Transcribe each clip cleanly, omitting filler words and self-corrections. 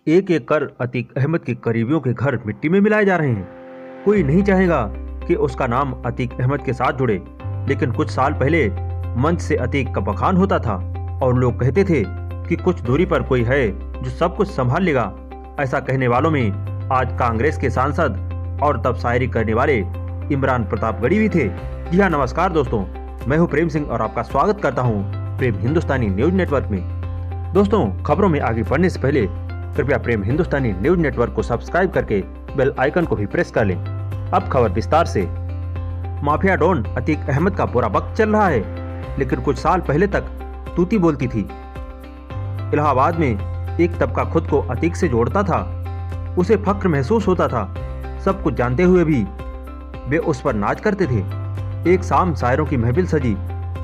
एक एक कर अतीक अहमद के करीबियों के घर मिट्टी में मिलाए जा रहे हैं। कोई नहीं चाहेगा कि उसका नाम अतीक अहमद के साथ जुड़े, लेकिन कुछ साल पहले मंच से अतीक का बखान होता था और लोग कहते थे कि कुछ दूरी पर कोई है जो सब कुछ संभाल लेगा। ऐसा कहने वालों में आज कांग्रेस के सांसद और तब शायरी करने वाले इमरान प्रतापगढ़ी भी थे। जी हाँ, नमस्कार दोस्तों, मैं हूँ प्रेम सिंह और आपका स्वागत करता हूँ प्रेम हिंदुस्तानी न्यूज नेटवर्क में। दोस्तों, खबरों में आगे बढ़ने से पहले कृपया प्रेम हिंदुस्तानी न्यूज नेटवर्क को सब्सक्राइब करके बेल आइकन को भी प्रेस कर लें। अब खबर विस्तार से। माफिया डॉन अतीक अहमद का बुरा वक्त चल रहा है, लेकिन कुछ साल पहले तक तूती बोलती थी। इलाहाबाद में एक तबका खुद को अतीक से जोड़ता था, उसे फक्र महसूस होता था। सब कुछ जानते हुए भी वे उस पर नाच करते थे। एक शाम शायरों की महफिल सजी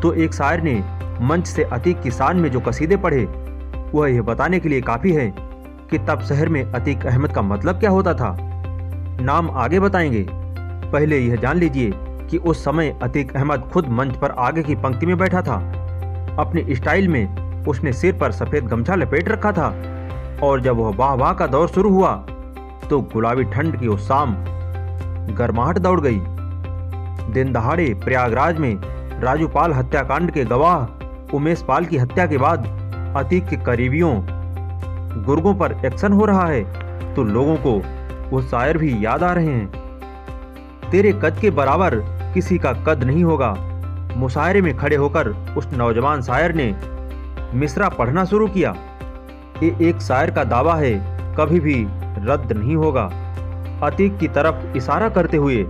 तो एक शायर ने मंच से अतीक की शान में जो कसीदे पढ़े, वह यह बताने के लिए काफी है कि तब शहर में अतीक अहमद का मतलब क्या होता था। नाम आगे बताएंगे, पहले यह जान लीजिए कि उस समय अतीक अहमद खुद मंच पर आगे की पंक्ति में बैठा था। अपने स्टाइल में उसने सिर पर सफेद गमछा लपेट रखा था और जब वह वाह वाह का दौर शुरू हुआ तो गुलाबी ठंड की उस शाम गर्माहट दौड़ गई। दिन दहाड़े प्रयागराज में राजू पाल हत्याकांड के गवाह उमेश पाल की हत्या के बाद अतीक के करीबियों गुर्गों पर एक्शन हो रहा है तो लोगों को वो शायर भी याद आ रहे हैं। तेरे कद के बराबर किसी का कद नहीं होगा। मुशायरे में खड़े होकर उस नौजवान शायर ने मिसरा पढ़ना शुरू किया। ये एक शायर का दावा है, कभी भी रद्द नहीं होगा। अतीक की तरफ इशारा करते हुए,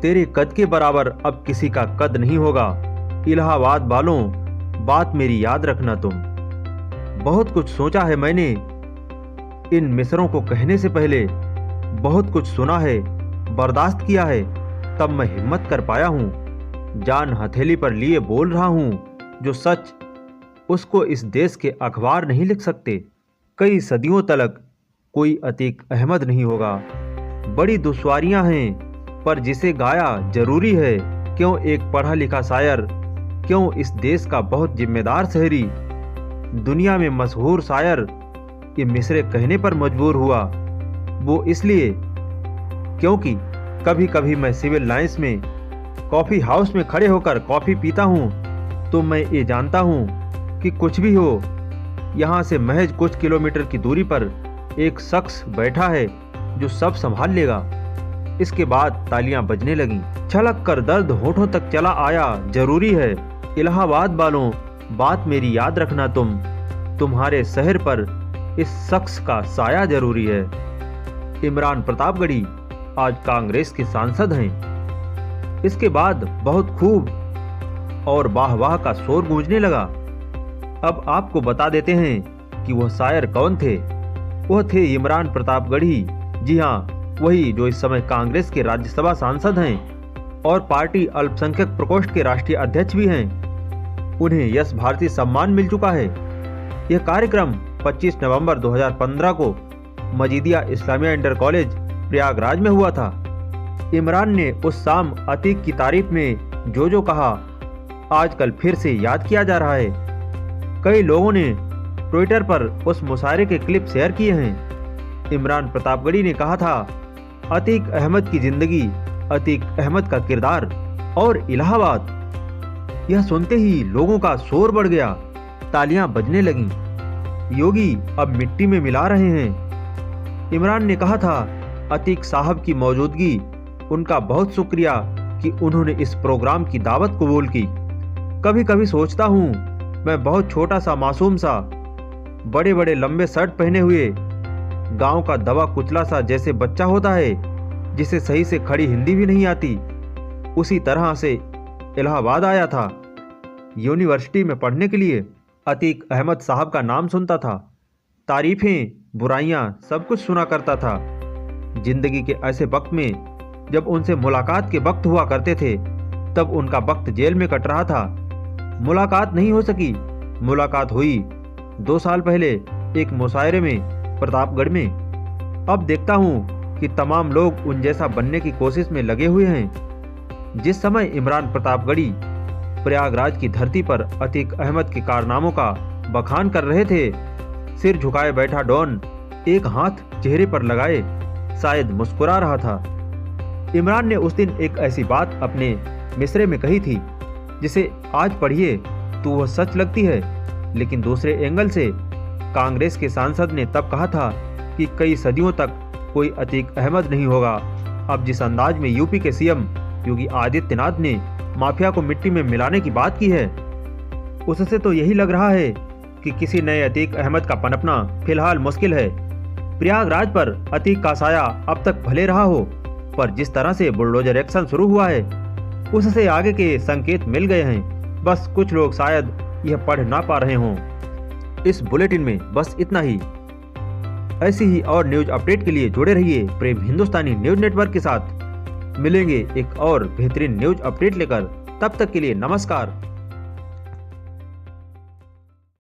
तेरे कद के बराबर अब किसी का कद नहीं होगा। इलाहाबाद वालों, बात मेरी याद रखना तुम। बहुत कुछ सोचा है मैंने इन मिसरों को कहने से पहले, बहुत कुछ सुना है, बर्दाश्त किया है, तब मैं हिम्मत कर पाया हूँ। जान हथेली पर लिए बोल रहा हूँ, जो सच उसको इस देश के अखबार नहीं लिख सकते। कई सदियों तलक कोई अतीक अहमद नहीं होगा। बड़ी दुश्वारियां हैं, पर जिसे गाया जरूरी है। क्यों एक पढ़ा लिखा शायर, क्यों इस देश का बहुत जिम्मेदार शहरी, दुनिया में मशहूर शायर ये मिसरे कहने पर मजबूर हुआ। वो इसलिए क्योंकि कभी कभी मैं सिविल लाइंस में कॉफ़ी हाउस में खड़े होकर कॉफ़ी पीता हूँ तो मैं ये जानता हूँ कि कुछ भी हो, यहाँ से महज कुछ किलोमीटर की दूरी पर एक शख्स बैठा है जो सब संभाल लेगा। इसके बाद तालियां बजने लगीं। छलक कर दर्द होठों तक चला आया, जरूरी है। इलाहाबाद वालों, बात मेरी याद रखना तुम। तुम्हारे शहर पर इस शख्स का साया जरूरी है। इमरान प्रतापगढ़ी आज कांग्रेस के सांसद हैं। इसके बाद बहुत खूब और वाह वाह का शोर गूंजने लगा। अब आपको बता देते हैं कि वह शायर कौन थे। वह थे इमरान प्रतापगढ़ी। जी हाँ, वही जो इस समय कांग्रेस के राज्यसभा सांसद हैं और पार्टी अल्पसंख्यक प्रकोष्ठ के राष्ट्रीय अध्यक्ष भी हैं। उन्हें यश भारती सम्मान मिल चुका है। यह कार्यक्रम 25 नवंबर 2015 को मजीदिया इस्लामिया इंटर कॉलेज प्रयागराज में हुआ था। इमरान ने उस शाम अतीक की तारीफ में जो कहा, आजकल फिर से याद किया जा रहा है। कई लोगों ने ट्विटर पर उस मुशायरे के क्लिप शेयर किए हैं। इमरान प्रतापगढ़ी ने कहा था, अतीक अहमद की जिंदगी, अतीक अहमद का किरदार और इलाहाबाद। यह सुनते ही लोगों का शोर बढ़ गया, तालियां बजने लगीं। योगी अब मिट्टी में मिला रहे हैं। इमरान ने कहा था, अतीक साहब की मौजूदगी, उनका बहुत शुक्रिया कि उन्होंने इस प्रोग्राम की दावत कबूल की। कभी कभी सोचता हूँ, मैं बहुत छोटा सा मासूम सा, बड़े बड़े लंबे शर्ट पहने हुए, गांव का दवा कुचला सा जैसे बच्चा होता है जिसे सही से खड़ी हिंदी भी नहीं आती, उसी तरह से इलाहाबाद आया था यूनिवर्सिटी में पढ़ने के लिए। अतीक अहमद साहब का नाम सुनता था, तारीफें बुराइयां सब कुछ सुना करता था। जिंदगी के ऐसे वक्त में जब उनसे मुलाकात के वक्त हुआ करते थे, तब उनका वक्त जेल में कट रहा था। मुलाकात नहीं हो सकी। मुलाकात हुई 2 साल पहले एक मुशायरे में प्रतापगढ़ में। अब देखता हूँ कि तमाम लोग उन जैसा बनने की कोशिश में लगे हुए हैं। जिस समय इमरान प्रतापगढ़ी प्रयागराज की धरती पर अतीक अहमद के कारनामों का बखान कर रहे थे, सिर झुकाए बैठा डॉन एक हाथ चेहरे पर लगाए शायद मुस्कुरा रहा था। इमरान ने उस दिन एक ऐसी बात अपने मिसरे में कही थी जिसे आज पढ़िए तो वह सच लगती है, लेकिन दूसरे एंगल से कांग्रेस के सांसद ने तब कहा था कि कई सदियों तक कोई अतीक अहमद नहीं होगा। अब जिस अंदाज में यूपी के सीएम योगी आदित्यनाथ ने माफिया को मिट्टी में मिलाने की बात की है, उससे तो यही लग रहा है कि किसी नए अतीक अहमद का पनपना फिलहाल मुश्किल है। प्रयागराज पर अतीक का साया अब तक भले रहा हो, पर जिस तरह से बुलडोजर एक्शन शुरू हुआ है उससे आगे के संकेत मिल गए हैं। बस कुछ लोग शायद यह पढ़ ना पा रहे हों। इस बुलेटिन में बस इतना ही। ऐसी ही और न्यूज अपडेट के लिए जुड़े रहिए प्रेम हिंदुस्तानी न्यूज नेटवर्क के साथ। मिलेंगे एक और बेहतरीन न्यूज अपडेट लेकर, तब तक के लिए नमस्कार।